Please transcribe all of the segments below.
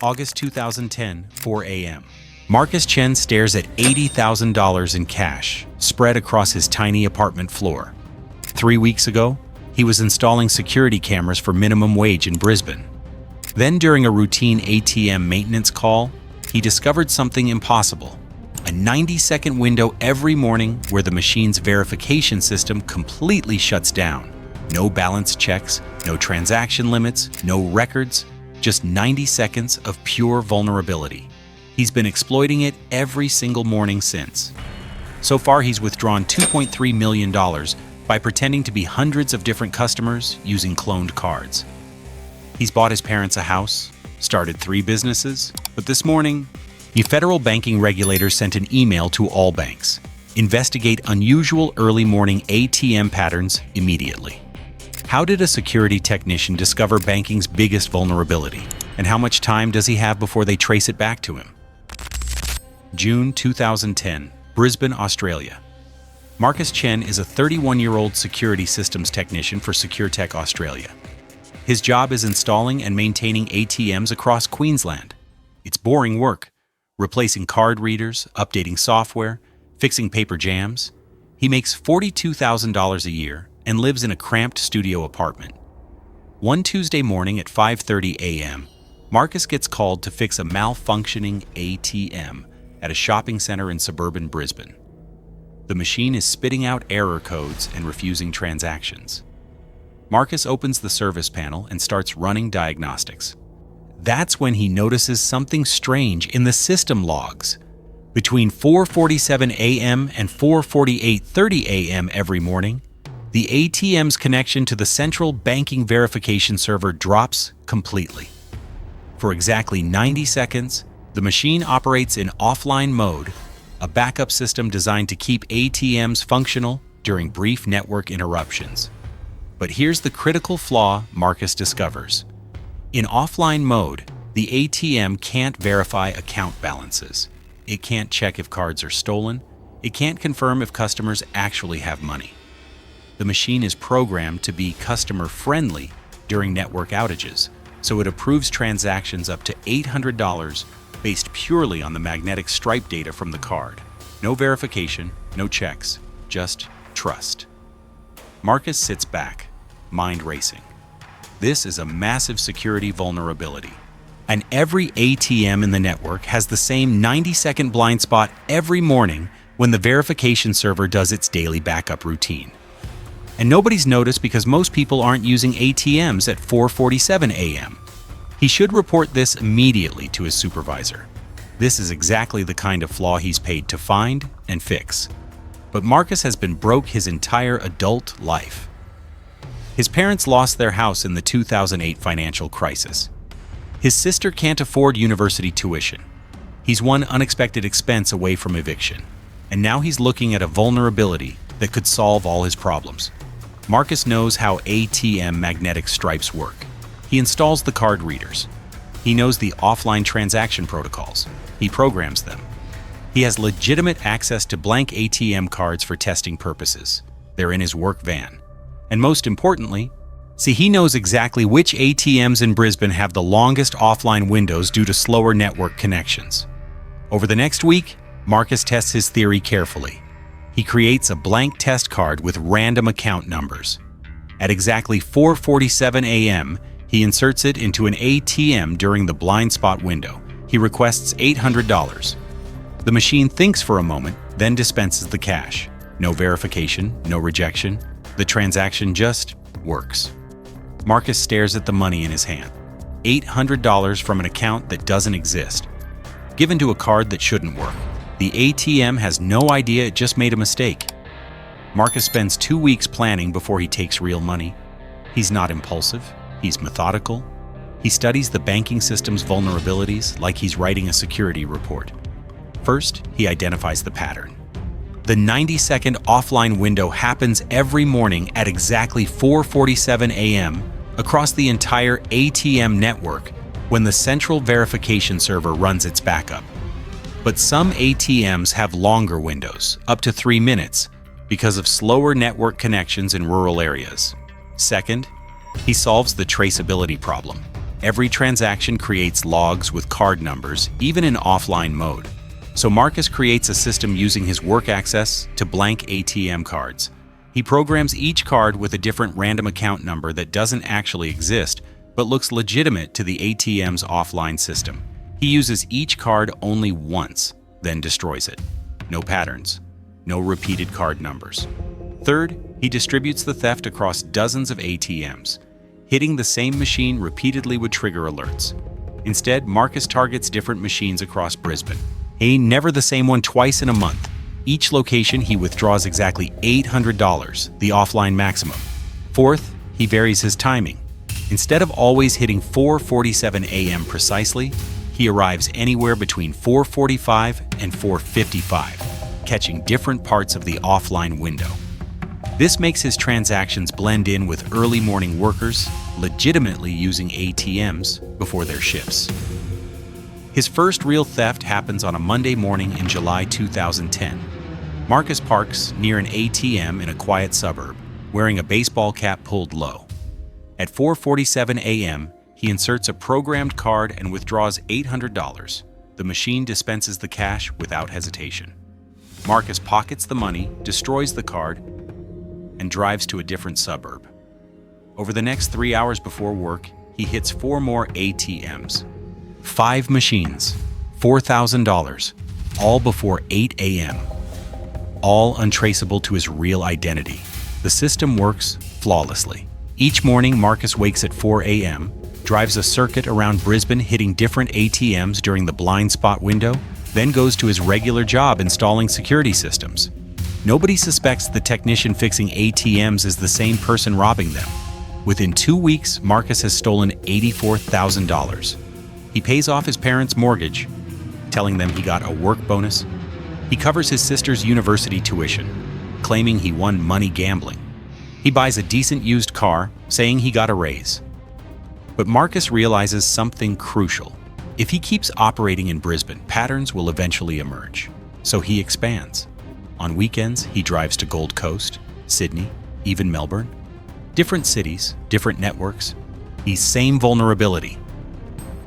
August 2010, 4 a.m. Marcus Chen stares at $80,000 in cash spread across his tiny apartment floor. 3 weeks ago, he was installing security cameras for minimum wage in Brisbane. Then, during a routine ATM maintenance call, he discovered something impossible: a 90-second window every morning where the machine's verification system completely shuts down. No balance checks, no transaction limits, no records, just 90 seconds of pure vulnerability. He's been exploiting it every single morning since. So far, he's withdrawn $2.3 million by pretending to be hundreds of different customers using cloned cards. He's bought his parents a house, started 3 businesses, but this morning, the federal banking regulators sent an email to all banks. Investigate unusual early morning ATM patterns immediately. How did a security technician discover banking's biggest vulnerability? And how much time does he have before they trace it back to him? June 2010, Brisbane, Australia. Marcus Chen is a 31-year-old security systems technician for SecureTech Australia. His job is installing and maintaining ATMs across Queensland. It's boring work, replacing card readers, updating software, fixing paper jams. He makes $42,000 a year and lives in a cramped studio apartment. One Tuesday morning at 5:30 a.m., Marcus gets called to fix a malfunctioning ATM at a shopping center in suburban Brisbane. The machine is spitting out error codes and refusing transactions. Marcus opens the service panel and starts running diagnostics. That's when he notices something strange in the system logs. Between 4:47 a.m. and 4:48:30 a.m. every morning, the ATM's connection to the central banking verification server drops completely. For exactly 90 seconds, the machine operates in offline mode, a backup system designed to keep ATMs functional during brief network interruptions. But here's the critical flaw Marcus discovers. In offline mode, the ATM can't verify account balances. It can't check if cards are stolen. It can't confirm if customers actually have money. The machine is programmed to be customer-friendly during network outages, so it approves transactions up to $800 based purely on the magnetic stripe data from the card. No verification, no checks, just trust. Marcus sits back, mind racing. This is a massive security vulnerability. And every ATM in the network has the same 90-second blind spot every morning when the verification server does its daily backup routine. And nobody's noticed because most people aren't using ATMs at 4:47 a.m. He should report this immediately to his supervisor. This is exactly the kind of flaw he's paid to find and fix. But Marcus has been broke his entire adult life. His parents lost their house in the 2008 financial crisis. His sister can't afford university tuition. He's one unexpected expense away from eviction. And now he's looking at a vulnerability that could solve all his problems. Marcus knows how ATM magnetic stripes work. He installs the card readers. He knows the offline transaction protocols. He programs them. He has legitimate access to blank ATM cards for testing purposes. They're in his work van. And most importantly, he knows exactly which ATMs in Brisbane have the longest offline windows due to slower network connections. Over the next week, Marcus tests his theory carefully. He creates a blank test card with random account numbers. At exactly 4:47 a.m., he inserts it into an ATM during the blind spot window. He requests $800. The machine thinks for a moment, then dispenses the cash. No verification, no rejection. The transaction just works. Marcus stares at the money in his hand. $800 from an account that doesn't exist, given to a card that shouldn't work. The ATM has no idea it just made a mistake. Marcus spends 2 weeks planning before he takes real money. He's not impulsive. He's methodical. He studies the banking system's vulnerabilities like he's writing a security report. First, he identifies the pattern. The 90-second offline window happens every morning at exactly 4:47 a.m. across the entire ATM network when the central verification server runs its backup. But some ATMs have longer windows, up to 3 minutes, because of slower network connections in rural areas. Second, he solves the traceability problem. Every transaction creates logs with card numbers, even in offline mode. So Marcus creates a system using his work access to blank ATM cards. He programs each card with a different random account number that doesn't actually exist, but looks legitimate to the ATM's offline system. He uses each card only once, then destroys it. No patterns, no repeated card numbers. Third, he distributes the theft across dozens of ATMs. Hitting the same machine repeatedly would trigger alerts. Instead, Marcus targets different machines across Brisbane. Never the same one twice in a month. Each location he withdraws exactly $800, the offline maximum. Fourth, he varies his timing. Instead of always hitting 4:47 a.m. precisely, he arrives anywhere between 4:45 and 4:55, catching different parts of the offline window. This makes his transactions blend in with early morning workers, legitimately using ATMs before their shifts. His first real theft happens on a Monday morning in July 2010. Marcus parks near an ATM in a quiet suburb, wearing a baseball cap pulled low. At 4:47 a.m., he inserts a programmed card and withdraws $800. The machine dispenses the cash without hesitation. Marcus pockets the money, destroys the card, and drives to a different suburb. Over the next 3 hours before work, he hits 4 more ATMs. 5 machines, $4,000, all before 8 a.m., all untraceable to his real identity. The system works flawlessly. Each morning, Marcus wakes at 4 a.m., drives a circuit around Brisbane hitting different ATMs during the blind spot window, then goes to his regular job installing security systems. Nobody suspects the technician fixing ATMs is the same person robbing them. Within 2 weeks, Marcus has stolen $84,000. He pays off his parents' mortgage, telling them he got a work bonus. He covers his sister's university tuition, claiming he won money gambling. He buys a decent used car, saying he got a raise. But Marcus realizes something crucial. If he keeps operating in Brisbane, patterns will eventually emerge. So he expands. On weekends, he drives to Gold Coast, Sydney, even Melbourne. Different cities, different networks. He's same vulnerability.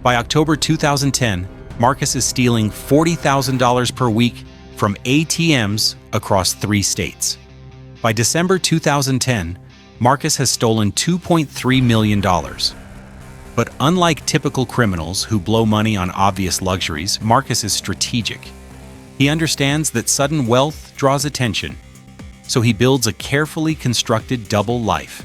By October 2010, Marcus is stealing $40,000 per week from ATMs across 3 states. By December 2010, Marcus has stolen $2.3 million. But unlike typical criminals who blow money on obvious luxuries, Marcus is strategic. He understands that sudden wealth draws attention, so he builds a carefully constructed double life.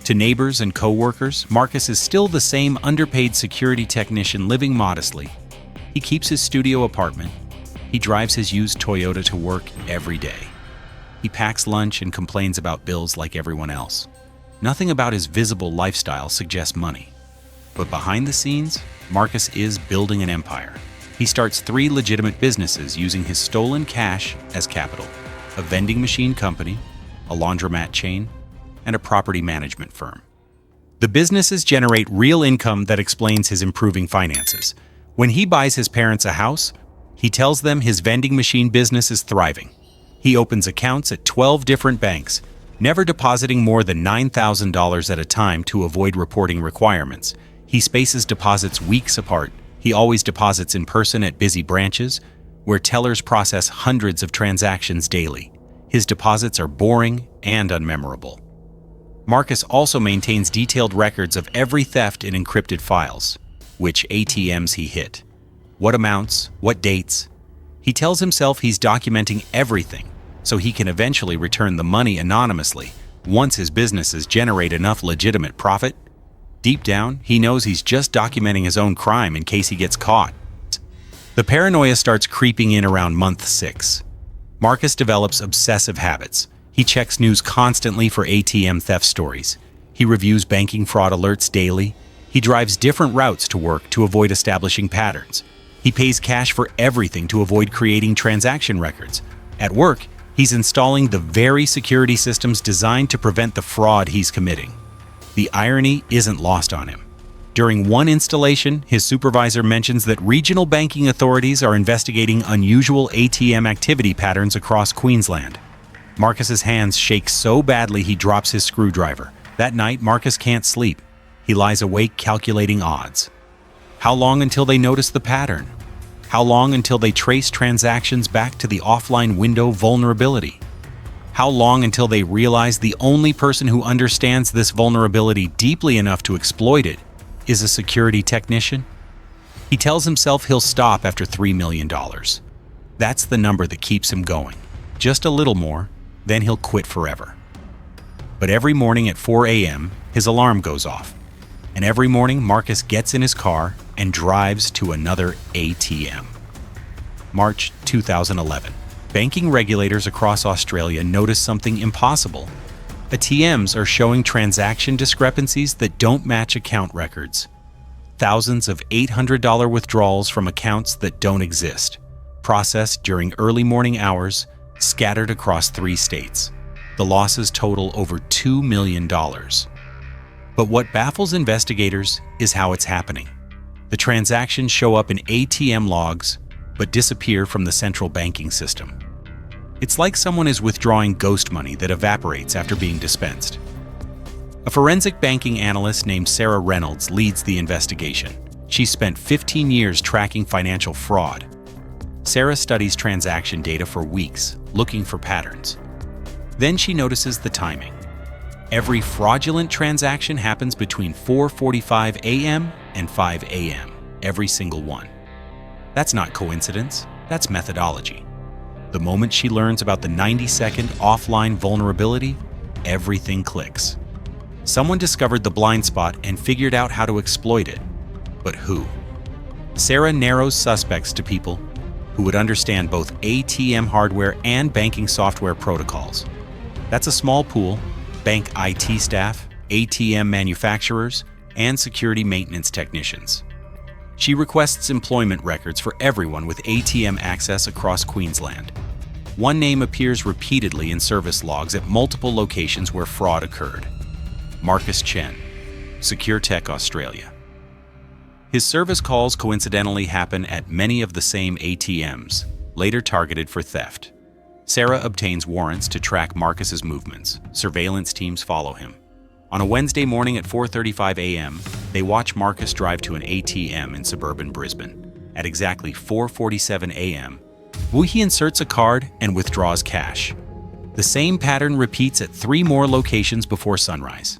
To neighbors and co-workers, Marcus is still the same underpaid security technician living modestly. He keeps his studio apartment. He drives his used Toyota to work every day. He packs lunch and complains about bills like everyone else. Nothing about his visible lifestyle suggests money. But behind the scenes, Marcus is building an empire. He starts 3 legitimate businesses using his stolen cash as capital: a vending machine company, a laundromat chain, and a property management firm. The businesses generate real income that explains his improving finances. When he buys his parents a house, he tells them his vending machine business is thriving. He opens accounts at 12 different banks, never depositing more than $9,000 at a time to avoid reporting requirements. He spaces deposits weeks apart. He always deposits in person at busy branches, where tellers process hundreds of transactions daily. His deposits are boring and unmemorable. Marcus also maintains detailed records of every theft in encrypted files: which ATMs he hit, what amounts, what dates. He tells himself he's documenting everything so he can eventually return the money anonymously once his businesses generate enough legitimate profit. Deep down, he knows he's just documenting his own crime in case he gets caught. The paranoia starts creeping in around month 6. Marcus develops obsessive habits. He checks news constantly for ATM theft stories. He reviews banking fraud alerts daily. He drives different routes to work to avoid establishing patterns. He pays cash for everything to avoid creating transaction records. At work, he's installing the very security systems designed to prevent the fraud he's committing. The irony isn't lost on him. During one installation, his supervisor mentions that regional banking authorities are investigating unusual ATM activity patterns across Queensland. Marcus's hands shake so badly he drops his screwdriver. That night, Marcus can't sleep. He lies awake calculating odds. How long until they notice the pattern? How long until they trace transactions back to the offline window vulnerability? How long until they realize the only person who understands this vulnerability deeply enough to exploit it is a security technician? He tells himself he'll stop after $3 million. That's the number that keeps him going. Just a little more, then he'll quit forever. But every morning at 4 a.m., his alarm goes off. And every morning, Marcus gets in his car and drives to another ATM. March 2011. Banking regulators across Australia notice something impossible. ATMs are showing transaction discrepancies that don't match account records. Thousands of $800 withdrawals from accounts that don't exist, processed during early morning hours, scattered across 3 states. The losses total over $2 million. But what baffles investigators is how it's happening. The transactions show up in ATM logs, but disappear from the central banking system. It's like someone is withdrawing ghost money that evaporates after being dispensed. A forensic banking analyst named Sarah Reynolds leads the investigation. She spent 15 years tracking financial fraud. Sarah studies transaction data for weeks, looking for patterns. Then she notices the timing. Every fraudulent transaction happens between 4:45 a.m. and 5 a.m., every single one. That's not coincidence, that's methodology. The moment she learns about the 90-second offline vulnerability, everything clicks. Someone discovered the blind spot and figured out how to exploit it. But who? Sarah narrows suspects to people who would understand both ATM hardware and banking software protocols. That's a small pool: bank IT staff, ATM manufacturers, and security maintenance technicians. She requests employment records for everyone with ATM access across Queensland. One name appears repeatedly in service logs at multiple locations where fraud occurred: Marcus Chen, SecureTech Australia. His service calls coincidentally happen at many of the same ATMs, later targeted for theft. Sarah obtains warrants to track Marcus's movements. Surveillance teams follow him. On a Wednesday morning at 4:35 a.m., they watch Marcus drive to an ATM in suburban Brisbane. At exactly 4:47 a.m., he inserts a card and withdraws cash. The same pattern repeats at 3 more locations before sunrise.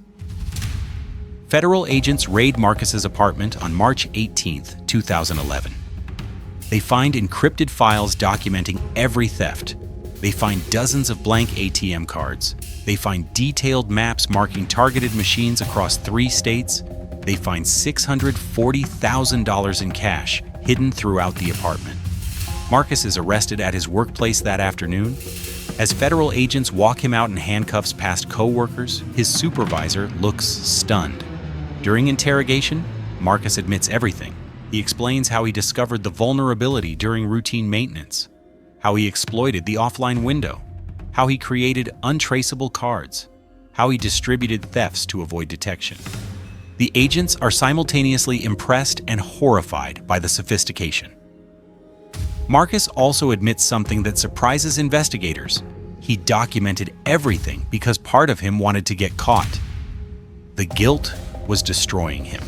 Federal agents raid Marcus's apartment on March 18, 2011. They find encrypted files documenting every theft. They find dozens of blank ATM cards. They find detailed maps marking targeted machines across 3 states. They find $640,000 in cash hidden throughout the apartment. Marcus is arrested at his workplace that afternoon. As federal agents walk him out in handcuffs past co-workers, his supervisor looks stunned. During interrogation, Marcus admits everything. He explains how he discovered the vulnerability during routine maintenance, how he exploited the offline window, how he created untraceable cards, how he distributed thefts to avoid detection. The agents are simultaneously impressed and horrified by the sophistication. Marcus also admits something that surprises investigators. He documented everything because part of him wanted to get caught. The guilt was destroying him.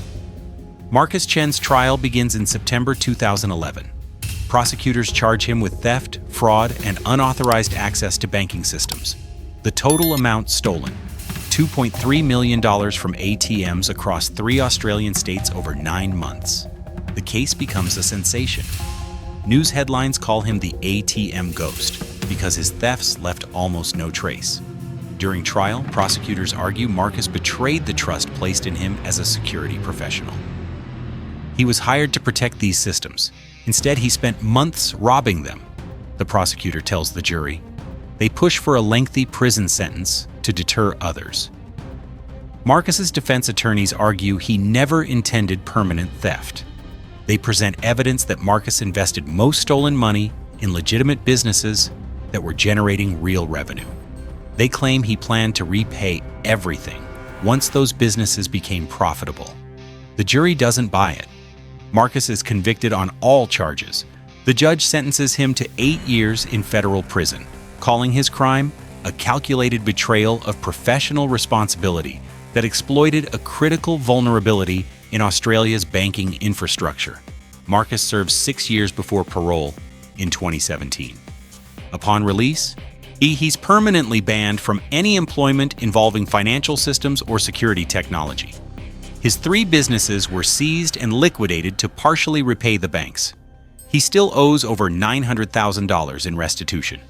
Marcus Chen's trial begins in September 2011. Prosecutors charge him with theft, fraud, and unauthorized access to banking systems. The total amount stolen: $2.3 million from ATMs across 3 Australian states over 9 months. The case becomes a sensation. News headlines call him the ATM ghost because his thefts left almost no trace. During trial, prosecutors argue Marcus betrayed the trust placed in him as a security professional. He was hired to protect these systems. Instead, he spent months robbing them, the prosecutor tells the jury. They push for a lengthy prison sentence to deter others. Marcus's defense attorneys argue he never intended permanent theft. They present evidence that Marcus invested most stolen money in legitimate businesses that were generating real revenue. They claim he planned to repay everything once those businesses became profitable. The jury doesn't buy it. Marcus is convicted on all charges. The judge sentences him to 8 years in federal prison, calling his crime a calculated betrayal of professional responsibility that exploited a critical vulnerability in Australia's banking infrastructure. Marcus served 6 years before parole in 2017. Upon release, he's permanently banned from any employment involving financial systems or security technology. His 3 businesses were seized and liquidated to partially repay the banks. He still owes over $900,000 in restitution.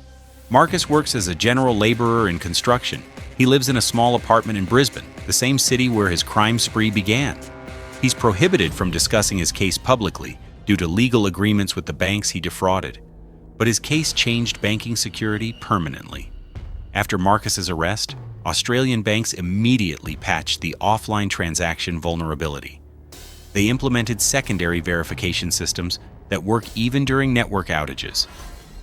Marcus works as a general laborer in construction. He lives in a small apartment in Brisbane, the same city where his crime spree began. He's prohibited from discussing his case publicly due to legal agreements with the banks he defrauded. But his case changed banking security permanently. After Marcus's arrest, Australian banks immediately patched the offline transaction vulnerability. They implemented secondary verification systems that work even during network outages.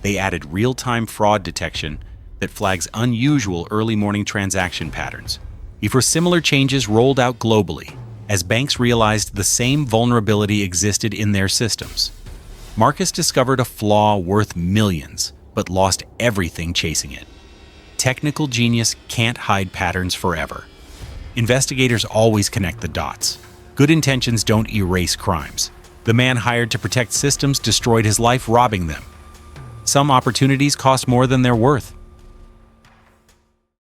They added real-time fraud detection that flags unusual early morning transaction patterns. Before similar changes rolled out globally, as banks realized the same vulnerability existed in their systems. Marcus discovered a flaw worth millions, but lost everything chasing it. Technical genius can't hide patterns forever. Investigators always connect the dots. Good intentions don't erase crimes. The man hired to protect systems destroyed his life robbing them. Some opportunities cost more than they're worth.